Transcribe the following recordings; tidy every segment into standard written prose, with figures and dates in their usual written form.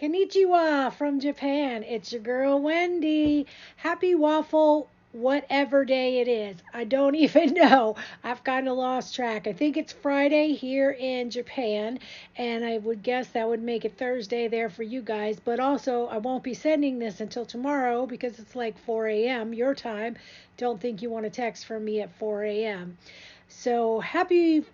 Konnichiwa from Japan. It's your girl Wendy. Happy Waffle, whatever day it is. I don't even know. I've kind of lost track. I think it's Friday here in Japan, and I would guess that would make it Thursday there for you guys. But also, I won't be sending this until tomorrow because it's like 4 a.m. your time. Don't think you want to text from me at 4 a.m. So happy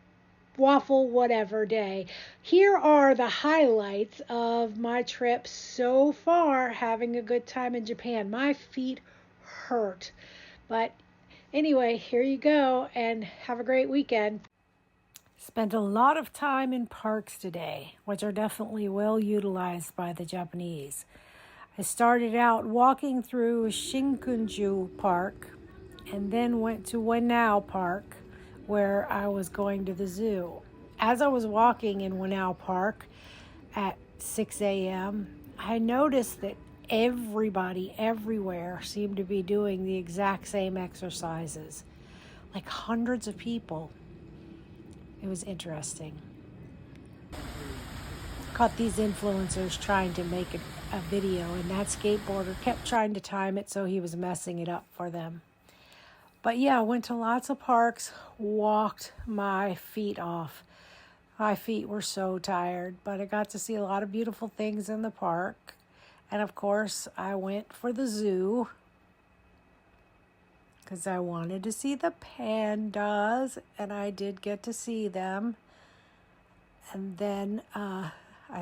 waffle whatever day. Here are the highlights of my trip so far, having a good time in Japan. My feet hurt. But anyway, here you go and have a great weekend. Spent a lot of time in parks today, which are definitely well utilized by the Japanese. I started out walking through Shinkunju Park and then went to Wanao Park where I was going to the zoo. As I was walking in Wanao Park at 6 a.m., I noticed that everybody everywhere seemed to be doing the exact same exercises, like hundreds of people. It was interesting. Caught these influencers trying to make a video, and that skateboarder kept trying to time it, so he was messing it up for them. But yeah, I went to lots of parks, walked my feet off. My feet were so tired, but I got to see a lot of beautiful things in the park. And of course, I went for the zoo because I wanted to see the pandas, and I did get to see them. And then I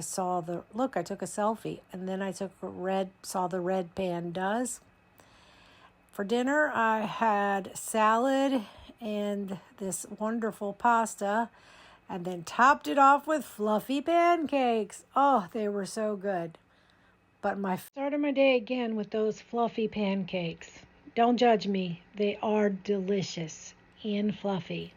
took a selfie, and then I saw the red pandas. For dinner, I had salad and this wonderful pasta, and then topped it off with fluffy pancakes. Oh, they were so good. But started my day again with those fluffy pancakes. Don't judge me. They are delicious and fluffy.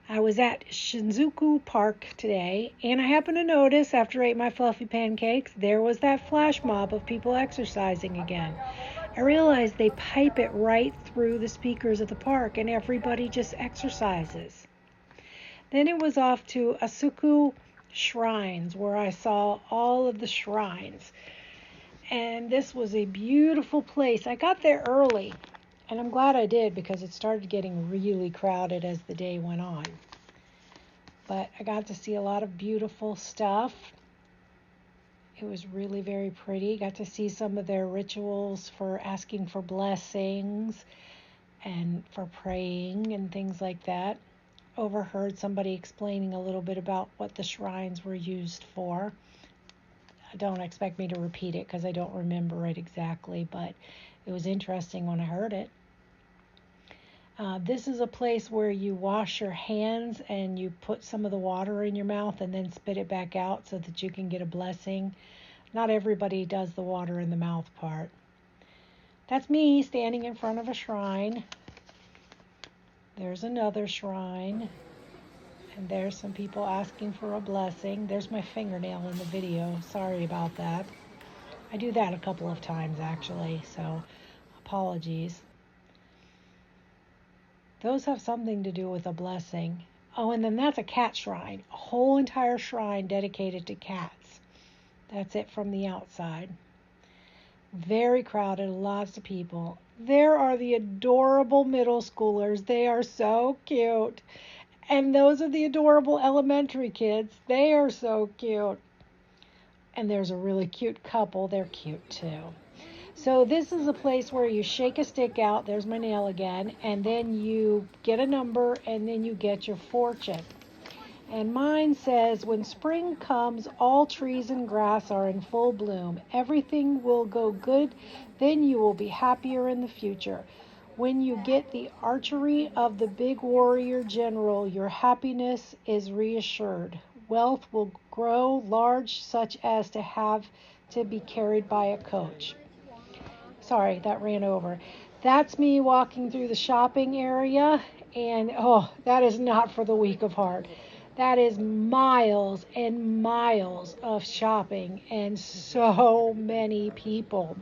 I was at Shinjuku Park today, and I happened to notice after I ate my fluffy pancakes, there was that flash mob of people exercising again. I realized they pipe it right through the speakers of the park, and everybody just exercises. Then it was off to Asuku Shrines, where I saw all of the shrines. And this was a beautiful place. I got there early, and I'm glad I did because it started getting really crowded as the day went on. But I got to see a lot of beautiful stuff. It was really very pretty. Got to see some of their rituals for asking for blessings and for praying and things like that. Overheard somebody explaining a little bit about what the shrines were used for. Don't expect me to repeat it because I don't remember it exactly, but it was interesting when I heard it. This is a place where you wash your hands and you put some of the water in your mouth and then spit it back out so that you can get a blessing. Not everybody does the water in the mouth part. That's me standing in front of a shrine. There's another shrine. And there's some people asking for a blessing. There's my fingernail in the video. Sorry about that. I do that a couple of times actually, so apologies. Those have something to do with a blessing. Oh, and then that's a cat shrine. A whole entire shrine dedicated to cats. That's it from the outside. Very crowded, lots of people. There are the adorable middle schoolers. They are so cute. And those are the adorable elementary kids. They are so cute. And there's a really cute couple. They're cute too. So this is a place where you shake a stick out. There's my nail again. And then you get a number and then you get your fortune. And mine says, when spring comes, all trees and grass are in full bloom. Everything will go good. Then you will be happier in the future. When you get the archery of the big warrior general, your happiness is reassured. Wealth will grow large, such as to have to be carried by a coach. Sorry, that ran over. That's me walking through the shopping area, and that is not for the weak of heart. That is miles and miles of shopping and so many people.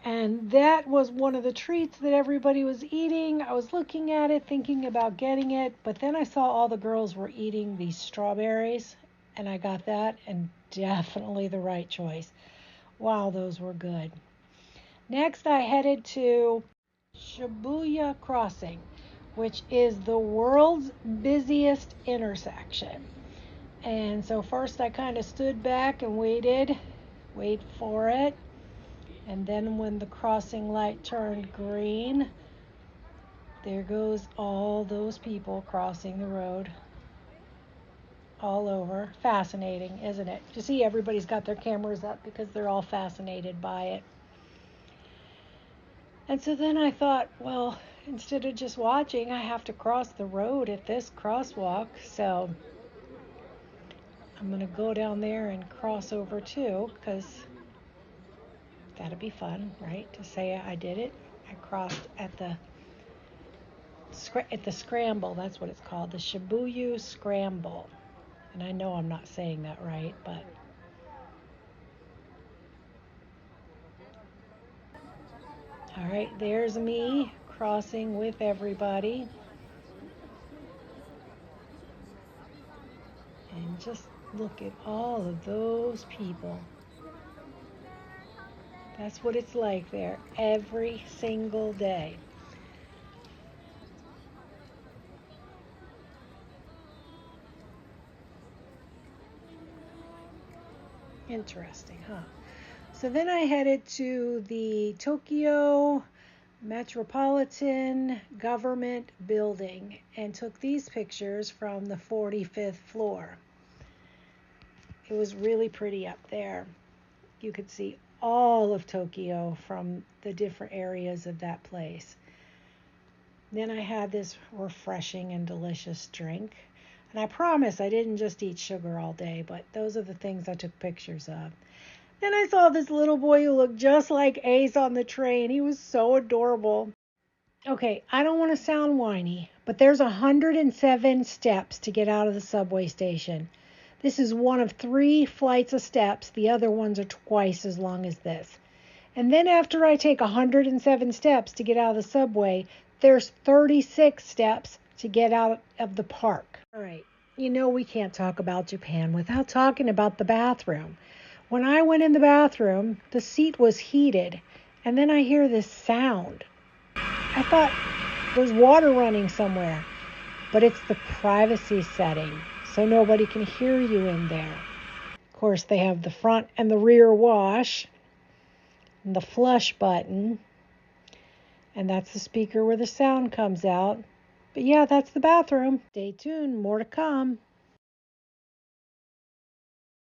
And that was one of the treats that everybody was eating. I was looking at it, thinking about getting it, but then I saw all the girls were eating these strawberries, and I got that, and definitely the right choice. Wow, those were good. Next, I headed to Shibuya Crossing, which is the world's busiest intersection. And so first I kind of stood back and wait for it. And then when the crossing light turned green, there goes all those people crossing the road all over. Fascinating, isn't it? You see, everybody's got their cameras up because they're all fascinated by it. And so then I thought, well, instead of just watching, I have to cross the road at this crosswalk. So I'm going to go down there and cross over too, because that'd be fun, right? To say I did it. I crossed at the scramble. That's what it's called, the Shibuya Scramble. And I know I'm not saying that right, but all right, there's me crossing with everybody. And just look at all of those people. That's what it's like there every single day. Interesting, huh? So then I headed to the Tokyo Metropolitan Government Building and took these pictures from the 45th floor. It was really pretty up there. You could see all of Tokyo from the different areas of that place. Then I had this refreshing and delicious drink. And I promise I didn't just eat sugar all day, but those are the things I took pictures of. Then I saw this little boy who looked just like Ace on the train. He was so adorable. Okay, I don't want to sound whiny, but there's 107 steps to get out of the subway station. This is one of 3 flights of steps. The other ones are twice as long as this. And then after I take 107 steps to get out of the subway, there's 36 steps to get out of the park. All right, we can't talk about Japan without talking about the bathroom. When I went in the bathroom, the seat was heated, and then I hear this sound. I thought there's water running somewhere, but it's the privacy setting, so nobody can hear you in there. Of course, they have the front and the rear wash, and the flush button, and that's the speaker where the sound comes out. But yeah, that's the bathroom. Stay tuned, more to come.